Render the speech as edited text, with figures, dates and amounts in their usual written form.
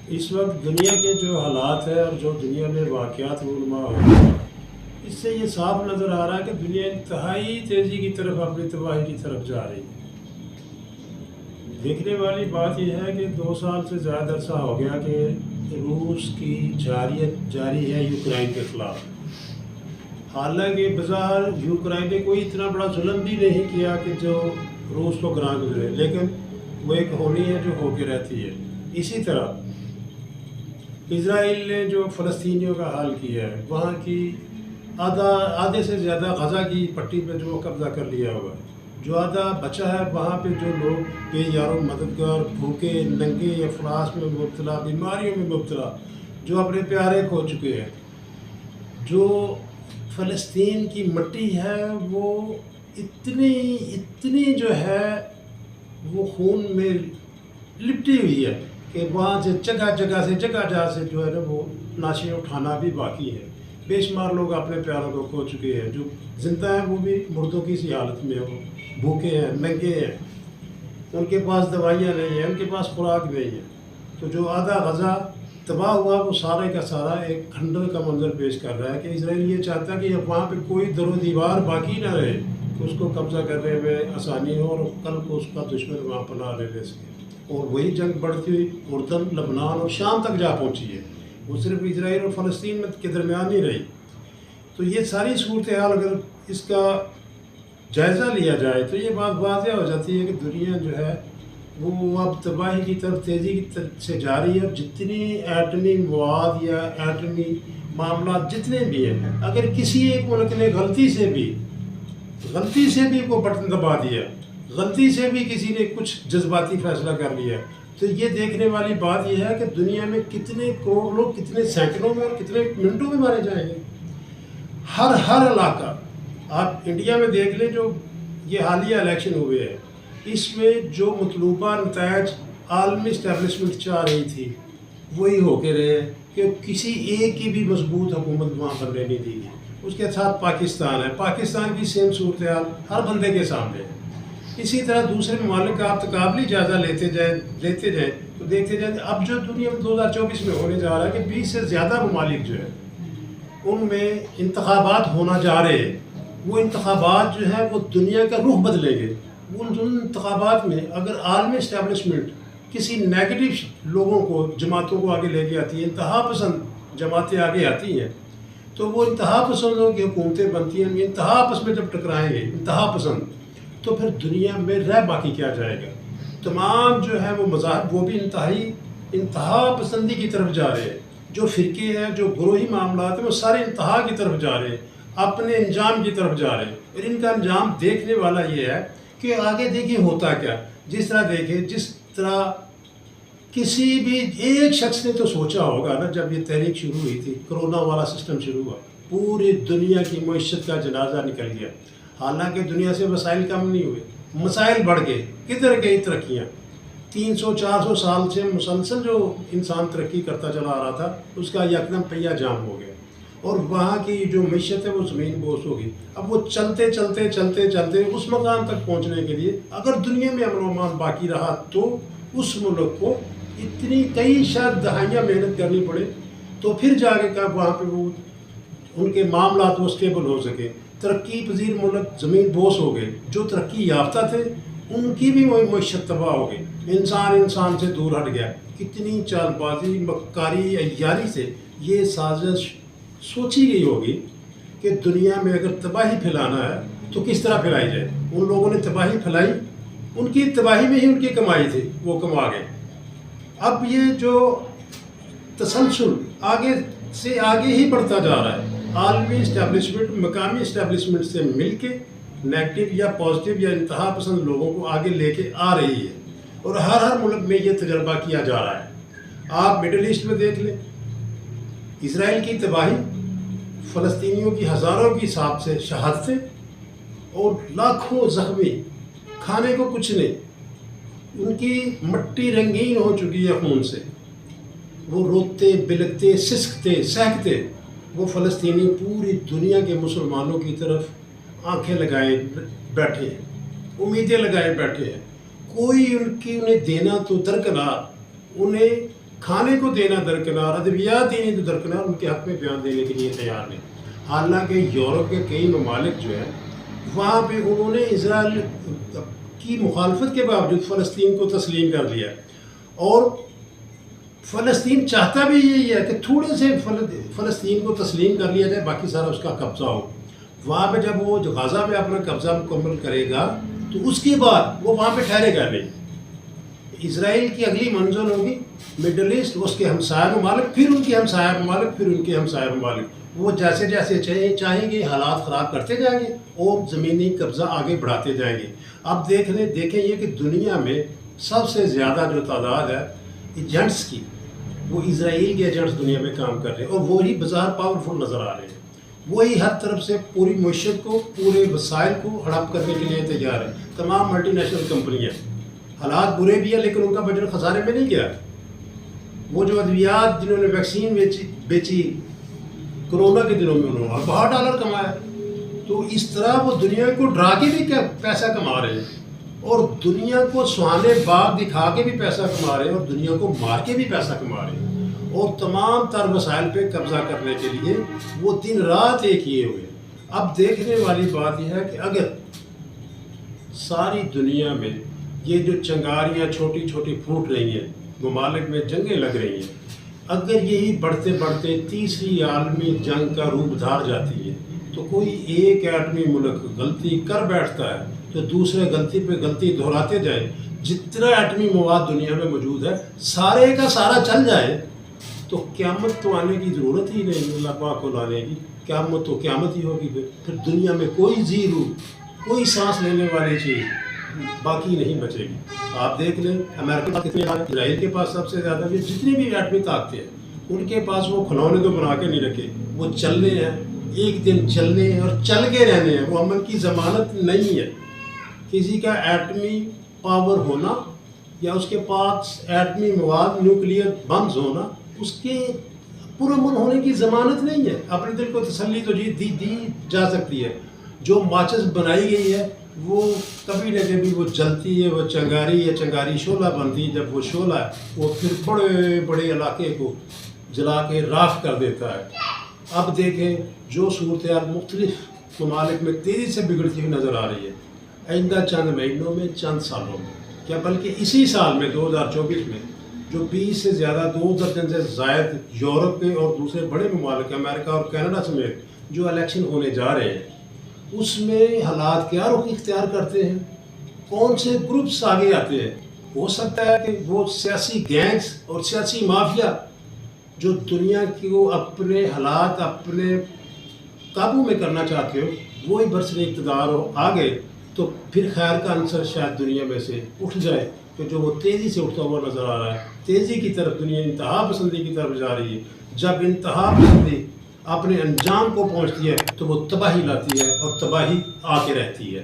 اس وقت دنیا کے جو حالات ہیں اور جو دنیا میں واقعات رونما ہو رہے ہیں، اس سے یہ صاف نظر آ رہا ہے کہ دنیا انتہائی تیزی کی طرف اپنی تباہی کی طرف جا رہی ہے۔ دیکھنے والی بات یہ ہے کہ 2 سال سے زیادہ عرصہ ہو گیا کہ روس کی جاری ہے یوکرائن کے خلاف۔ حالانکہ بظاہر یوکرائن نے کوئی اتنا بڑا ظلم بھی نہیں کیا کہ جو روس کو گراں گزرے، لیکن وہ ایک ہونی ہے جو ہو کے رہتی ہے۔ اسی طرح اسرائیل نے جو فلسطینیوں کا حال کیا ہے، وہاں کی آدھے سے زیادہ غزہ کی پٹی پہ جو قبضہ کر لیا ہوا ہے، جو آدھا بچا ہے وہاں پہ جو لوگ بے یارو مددگار، بھوکے ننگے افلاس میں مبتلا، بیماریوں میں مبتلا، جو اپنے پیارے کھو چکے ہیں، جو فلسطین کی مٹی ہے وہ اتنی جو ہے وہ خون میں لپٹی ہوئی ہے کہ وہاں سے جگہ سے جو ہے نا وہ نعشیں اٹھانا بھی باقی ہے۔ بے شمار لوگ اپنے پیاروں کو کھو چکے ہیں، جو زندہ ہیں وہ بھی مردوں کی سی حالت میں ہیں، وہ بھوکے ہیں، ننگے ہیں، ان کے پاس دوائیاں نہیں ہیں، ان کے پاس خوراک نہیں ہے۔ تو جو آدھا غزہ تباہ ہوا وہ سارے کا سارا ایک کھنڈر کا منظر پیش کر رہا ہے کہ اسرائیل یہ چاہتا ہے کہ اب وہاں پہ کوئی در و دیوار باقی نہ رہے کہ اس کو قبضہ کرنے میں آسانی ہو اور کل کو اس کا دشمن وہاں پناہ لے سکے۔ اور وہی جنگ بڑھتی ہوئی اردن، لبنان اور شام تک جا پہنچی ہے، وہ صرف اسرائیل اور فلسطین کے درمیان نہیں رہی۔ تو یہ ساری صورتحال اگر اس کا جائزہ لیا جائے تو یہ بات واضح ہو جاتی ہے کہ دنیا جو ہے وہ اب تباہی کی طرف تیزی کی طرف سے جا رہی ہے۔ جتنی ایٹمی مواد یا ایٹمی معاملات جتنے بھی ہیں، اگر کسی ایک ملک نے غلطی سے بھی کوئی بٹن دبا دیا، غلطی سے بھی کسی نے کچھ جذباتی فیصلہ کر لیا، تو یہ دیکھنے والی بات یہ ہے کہ دنیا میں کتنے کروڑ لوگ کتنے سینکڑوں میں اور کتنے منٹوں میں مارے جائیں گے۔ ہر علاقہ، آپ انڈیا میں دیکھ لیں، جو یہ حالیہ الیکشن ہوئے ہیں، اس میں جو مطلوبہ نتائج عالمی اسٹیبلشمنٹ چاہ رہی تھی وہی ہو کے رہے ہیں کہ کسی ایک کی بھی مضبوط حکومت وہاں بننے نہیں دی گئی۔ اس کے ساتھ پاکستان ہے، پاکستان کی سیم صورتحال ہر بندے کے سامنے ہے۔ اسی طرح دوسرے ممالک کا آپ تقابلی جائزہ لیتے جائیں تو دیکھتے جائیں اب جو دنیا میں 2024 میں ہونے جا رہا ہے کہ 20 سے زیادہ ممالک جو ہے ان میں انتخابات ہونا جا رہے ہیں۔ وہ انتخابات جو ہے وہ دنیا کا رخ بدلیں گے۔ ان انتخابات میں اگر عالمی اسٹیبلشمنٹ کسی نیگیٹو لوگوں کو، جماعتوں کو آگے لے کے آتی ہے، انتہا پسند جماعتیں آگے آتی ہیں، تو وہ انتہا پسندوں کی حکومتیں بنتی ہیں۔ یہ انتہا آپس میں جب ٹکرائیں گے، انتہا پسند، تو پھر دنیا میں رہ باقی کیا جائے گا؟ تمام جو ہے وہ مذاہب وہ بھی انتہا پسندی کی طرف جا رہے ہیں۔ جو فرقے ہیں، جو گروہی معاملات ہیں، وہ سارے انتہا کی طرف جا رہے ہیں، اپنے انجام کی طرف جا رہے ہیں۔ اور ان کا انجام دیکھنے والا یہ ہے کہ آگے دیکھیں ہوتا کیا۔ جس طرح کسی بھی ایک شخص نے تو سوچا ہوگا نا، جب یہ تحریک شروع ہوئی تھی، کرونا والا سسٹم شروع ہوا، پوری دنیا کی معیشت کا جنازہ نکل گیا۔ حالانکہ دنیا سے وسائل کم نہیں ہوئے، مسائل بڑھ گئے۔ کدھر گئی ترقیاں؟ 300-400 سال سے مسلسل جو انسان ترقی کرتا چلا آ رہا تھا، اس کا یکدم پہیہ جام ہو گیا اور وہاں کی جو معیشت ہے وہ زمین بوس ہوگی۔ اب وہ چلتے اس مقام تک پہنچنے کے لیے اگر دنیا میں امن و امان باقی رہا تو اس ملک کو کئی شاید دہائیاں محنت کرنی پڑے، تو پھر جا کے وہاں پہ وہ ان کے معاملات وہ اسٹیبل ہو سکے۔ ترقی پذیر ملک زمین بوس ہو گئے، جو ترقی یافتہ تھے ان کی بھی وہی معیشت تباہ ہو گئی۔ انسان سے دور ہٹ گیا۔ کتنی چال بازی، مکاری، عیاری سے یہ سازش سوچی گئی ہوگی کہ دنیا میں اگر تباہی پھیلانا ہے تو کس طرح پھیلائی جائے۔ ان لوگوں نے تباہی پھیلائی، ان کی تباہی میں ہی ان کی کمائی تھی، وہ کما گئے۔ اب یہ جو تسلسل آگے سے آگے ہی بڑھتا جا رہا ہے۔ عالمی اسٹیبلشمنٹ مقامی اسٹیبلشمنٹ سے مل کے نیگیٹو یا پازیٹیو یا انتہا پسند لوگوں کو آگے لے کے آ رہی ہے، اور ہر ملک میں یہ تجربہ کیا جا رہا ہے۔ آپ مڈل ایسٹ میں دیکھ لیں، اسرائیل کی تباہی، فلسطینیوں کی ہزاروں کی حساب سے شہادتیں اور لاکھوں زخمی، کھانے کو کچھ نہیں، ان کی مٹی رنگین ہو چکی ہے خون سے، وہ روتے بلکتے سسکتے سہکتے، وہ فلسطینی پوری دنیا کے مسلمانوں کی طرف آنکھیں لگائے بیٹھے ہیں، امیدیں لگائے بیٹھے ہیں۔ کوئی انہیں دینا تو درکنار، انہیں کھانے کو دینا درکنار، ادویات دینی تو درکنار، ان کے حق میں بیان دینے کے لیے تیار نہیں۔ حالانکہ یورپ کے کئی ممالک جو ہیں وہاں پہ انہوں نے اسرائیل کی مخالفت کے باوجود فلسطین کو تسلیم کر لیا، اور فلسطین چاہتا بھی یہی ہے کہ تھوڑے سے فلسطین کو تسلیم کر لیا جائے، باقی سارا اس کا قبضہ ہو۔ وہاں پہ جب وہ غزہ پہ اپنا قبضہ مکمل کرے گا تو اس کے بعد وہ وہاں پہ ٹھہرے گا نہیں۔ اسرائیل کی اگلی منزل ہوگی مڈل ایسٹ، اس کے ہمسایہ ممالک، پھر ان کے ہمسایہ ممالک، پھر ان کے ہمسایہ ممالک۔ وہ جیسے جیسے چاہیں گے حالات خراب کرتے جائیں گے اور زمینی قبضہ آگے بڑھاتے جائیں گے۔ اب دیکھیں یہ کہ دنیا میں سب سے زیادہ جو تعداد ہے ایجنٹس کی، وہ اسرائیل کے ایجنٹس دنیا میں کام کر رہے ہیں، اور وہی بظاہر پاورفل نظر آ رہے ہیں۔ وہی ہر طرف سے پوری معیشت کو، پورے وسائل کو ہڑپ کرنے کے لیے تیار ہے۔ تمام ملٹی نیشنل کمپنیاں، حالات برے بھی ہیں لیکن ان کا بجٹ خسارے میں نہیں گیا۔ وہ جو ادویات جنہوں نے ویکسین بیچی کرونا کے دنوں میں، انہوں نے بہت ڈالر کمایا۔ تو اس طرح وہ دنیا کو ڈرا کے بھی پیسہ کما رہے ہیں، اور دنیا کو سہانے باغ دکھا کے بھی پیسہ کما رہے ہیں، اور دنیا کو مار کے بھی پیسہ کما رہے ہیں، اور تمام تر وسائل پہ قبضہ کرنے کے لیے وہ دن رات ایک کیے ہوئے۔ اب دیکھنے والی بات یہ ہے کہ اگر ساری دنیا میں یہ جو چنگاریاں چھوٹی چھوٹی پھوٹ رہی ہیں، ممالک میں جنگیں لگ رہی ہیں، اگر یہی بڑھتے بڑھتے تیسری عالمی جنگ کا روپ دھار جاتی ہے، تو کوئی ایک ایٹمی ملک غلطی کر بیٹھتا ہے تو دوسرے غلطی پہ غلطی دہراتے جائیں، جتنا ایٹمی مواد دنیا میں موجود ہے سارے کا سارا چل جائے، تو قیامت تو آنے کی ضرورت ہی نہیں، اللہ پاک کو لانے کی۔ قیامت تو قیامت ہی ہوگی، پھر دنیا میں کوئی زیرو، کوئی سانس لینے والی چیز باقی نہیں بچے گی۔ آپ دیکھ لیں امریکہ کتنے، اسرائیل کے پاس سب سے زیادہ، بھی جتنی بھی ایٹمی طاقتیں ہیں ان کے پاس وہ کھلونے تو بنا کے نہیں رکھے، وہ چلنے ہیں، ایک دن چلنے ہیں اور چل کے رہنے ہیں، وہ امن کی ضمانت نہیں ہے۔ کسی کا ایٹمی پاور ہونا یا اس کے پاس ایٹمی مواد نیوکلیئر بمز ہونا اس کے پرامن ہونے کی ضمانت نہیں ہے۔ اپنے دل کو تسلی تو دی جا سکتی ہے۔ جو ماچس بنائی گئی ہے وہ کبھی نہ کبھی وہ جلتی ہے، وہ چنگاری ہے، چنگاری شعلہ بنتی ہے، جب وہ شعلہ ہے وہ پھر بڑے بڑے علاقے کو جلا کے راکھ کر دیتا ہے۔ اب دیکھیں جو صورتحال مختلف ممالک میں تیزی سے بگڑتی ہوئی نظر آ رہی ہے، آئندہ چند مہینوں میں، چند سالوں میں، کیا بلکہ اسی سال میں 2024 میں جو 20 سے زیادہ 2 درجن سے زائد یورپ کے اور دوسرے بڑے ممالک امریکہ اور کینیڈا سمیت جو الیکشن ہونے جا رہے ہیں، اس میں حالات کیا رخ اختیار کرتے ہیں، کون سے گروپس آگے آتے ہیں۔ ہو سکتا ہے کہ وہ سیاسی گینگز اور سیاسی مافیا جو دنیا کو اپنے حالات اپنے قابو میں کرنا چاہتے ہو، وہی برسر اقتدار ہو آگے، تو پھر خیر کا عنصر شاید دنیا میں سے اٹھ جائے، کہ جو وہ تیزی سے اٹھتا ہوا نظر آ رہا ہے، تیزی کی طرف دنیا انتہا پسندی کی طرف جا رہی ہے۔ جب انتہا پسندی اپنے انجام کو پہنچتی ہے تو وہ تباہی لاتی ہے، اور تباہی آ کے رہتی ہے۔